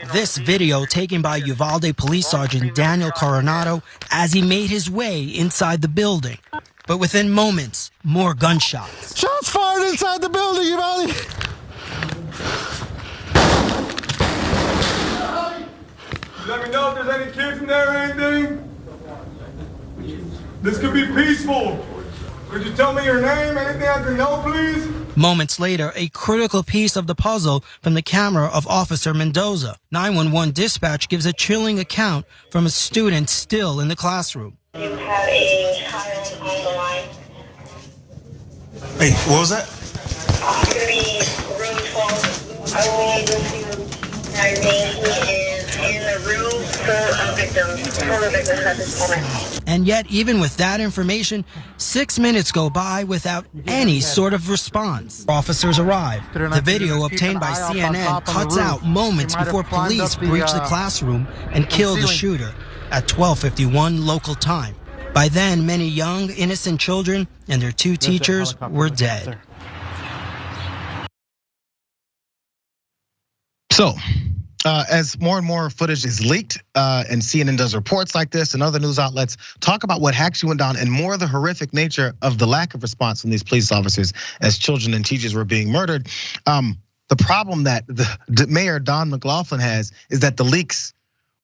This video taken by Uvalde Police Sergeant Daniel Coronado as he made his way inside the building. But within moments, more gunshots. Shots fired inside the building, Uvalde! Let me know if there's any kids in there or anything. This could be peaceful. Could you tell me your name? Anything I can know, please? Moments later, a critical piece of the puzzle from the camera of Officer Mendoza. 911 dispatch gives a chilling account from a student still in the classroom. You have a child on the line. Hey, what was that? It's going to be room 12. I will need to see I think he is in the room full of victims at this moment. And yet, even with that information, 6 minutes go by without any sort of response. Officers arrive. The video obtained by CNN cuts out moments before police breach the classroom and kill the shooter at 12:51 local time. By then, many young, innocent children and their two teachers were dead. So, as more and more footage is leaked, and CNN does reports like this and other news outlets talk about what actually went down and more of the horrific nature of the lack of response from these police officers as children and teachers were being murdered. The problem that the Mayor Don McLaughlin has is that the leaks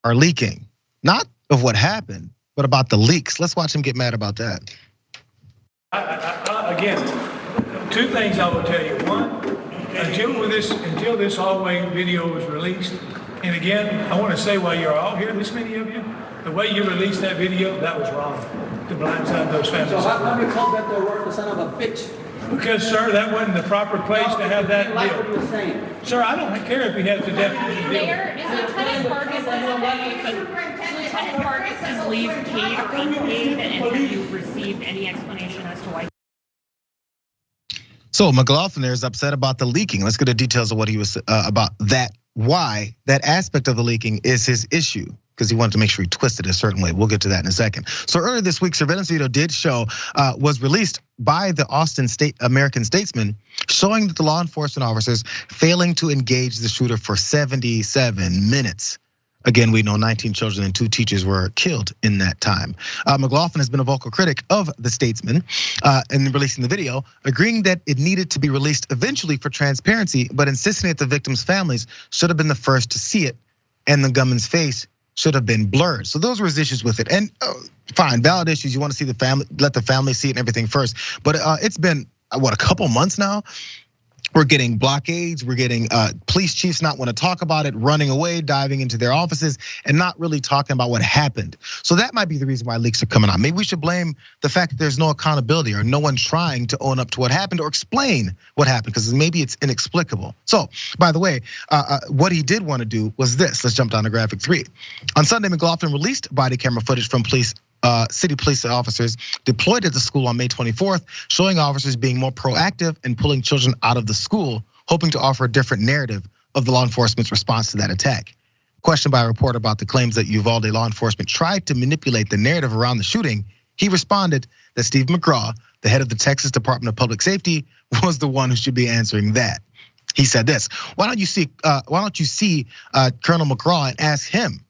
are leaking, not of what happened, but about the leaks. Let's watch him get mad about that. Again, two things I will tell you. One, until this hallway video was released, and again, I want to say while you're all here, this many of you, the way you released that video, that was wrong to blindside those families. So how come you called that the word son of a bitch? Because, sir, that wasn't the proper place to have that deal. Sir, I don't care if he has the deputy deal. Mayor, is Lieutenant Vargas' leave paid or unpaid, and have you received any explanation as to why? So McLaughlin there is upset about the leaking. Let's get the details of what he was about that. Why that aspect of the leaking is his issue, because he wanted to make sure he twisted it a certain way. We'll get to that in a second. So earlier this week, surveillance video was released by the Austin American Statesman, showing that the law enforcement officers failing to engage the shooter for 77 minutes. Again, we know 19 children and 2 teachers were killed in that time. McLaughlin has been a vocal critic of the Statesman in releasing the video, agreeing that it needed to be released eventually for transparency, but insisting that the victims' families should have been the first to see it, and the gunman's face should have been blurred. So those were his issues with it. And fine, valid issues. You want to see the family, let the family see it and everything first. But it's been what, a couple months now. We're getting blockades, we're getting police chiefs not want to talk about it, running away, diving into their offices, and not really talking about what happened. So that might be the reason why leaks are coming out. Maybe we should blame the fact that there's no accountability or no one trying to own up to what happened or explain what happened, because maybe it's inexplicable. So, by the way, what he did want to do was this. Let's jump down to graphic 3. On Sunday, McLaughlin released body camera footage from city police officers deployed at the school on May 24th, showing officers being more proactive in pulling children out of the school, hoping to offer a different narrative of the law enforcement's response to that attack. Questioned by a reporter about the claims that Uvalde law enforcement tried to manipulate the narrative around the shooting, he responded that Steve McGraw, the head of the Texas Department of Public Safety, was the one who should be answering that. He said this: why don't you see Colonel McGraw and ask him?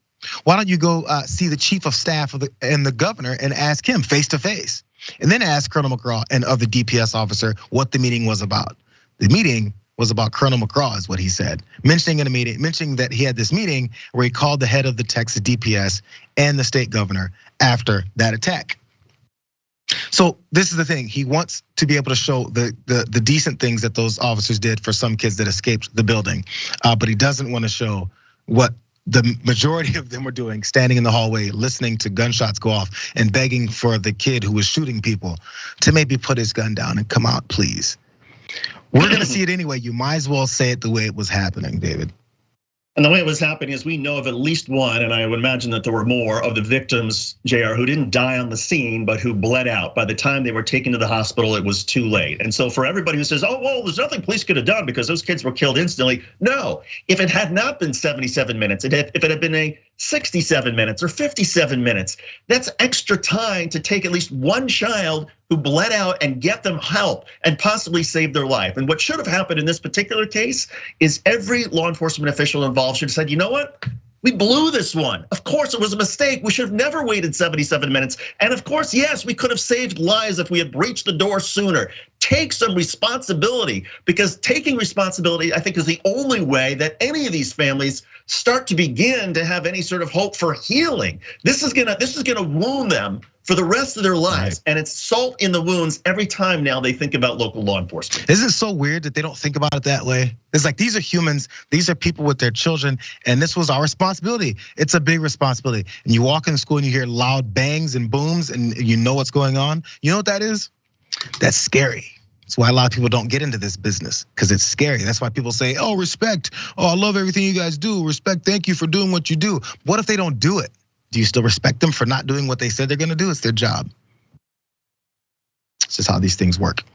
Why don't you go see the chief of staff and the governor and ask him face to face? And then ask Colonel McGraw and other DPS officer what the meeting was about. The meeting was about Colonel McGraw, is what he said. Mentioning that he had this meeting where he called the head of the Texas DPS and the state governor after that attack. So this is the thing, he wants to be able to show the decent things that those officers did for some kids that escaped the building. But he doesn't want to show what the majority of them were doing, standing in the hallway, listening to gunshots go off and begging for the kid who was shooting people to maybe put his gun down and come out, please. We're gonna see it anyway. You might as well say it the way it was happening, David. And the way it was happening is we know of at least one, and I would imagine that there were more of the victims, JR, who didn't die on the scene, but who bled out. By the time they were taken to the hospital, it was too late. And so for everybody who says, oh, well, there's nothing police could have done because those kids were killed instantly. No, if it had not been 77 minutes, if it had been a 67 minutes or 57 minutes. That's extra time to take at least one child who bled out and get them help and possibly save their life. And what should have happened in this particular case is every law enforcement official involved should have said, you know what? We blew this one. Of course, it was a mistake. We should have never waited 77 minutes. And of course, yes, we could have saved lives if we had breached the door sooner. Take some responsibility, because taking responsibility, I think, is the only way that any of these families start to begin to have any sort of hope for healing. This is gonna wound them for the rest of their lives. And it's salt in the wounds every time now they think about local law enforcement. Isn't it so weird that they don't think about it that way? It's like, these are humans, these are people with their children, and this was our responsibility. It's a big responsibility. And you walk in school and you hear loud bangs and booms and you know what's going on. You know what that is? That's scary. That's why a lot of people don't get into this business, because it's scary. That's why people say, oh, respect. Oh, I love everything you guys do. Respect, thank you for doing what you do. What if they don't do it? Do you still respect them for not doing what they said they're gonna do? It's their job. It's just how these things work.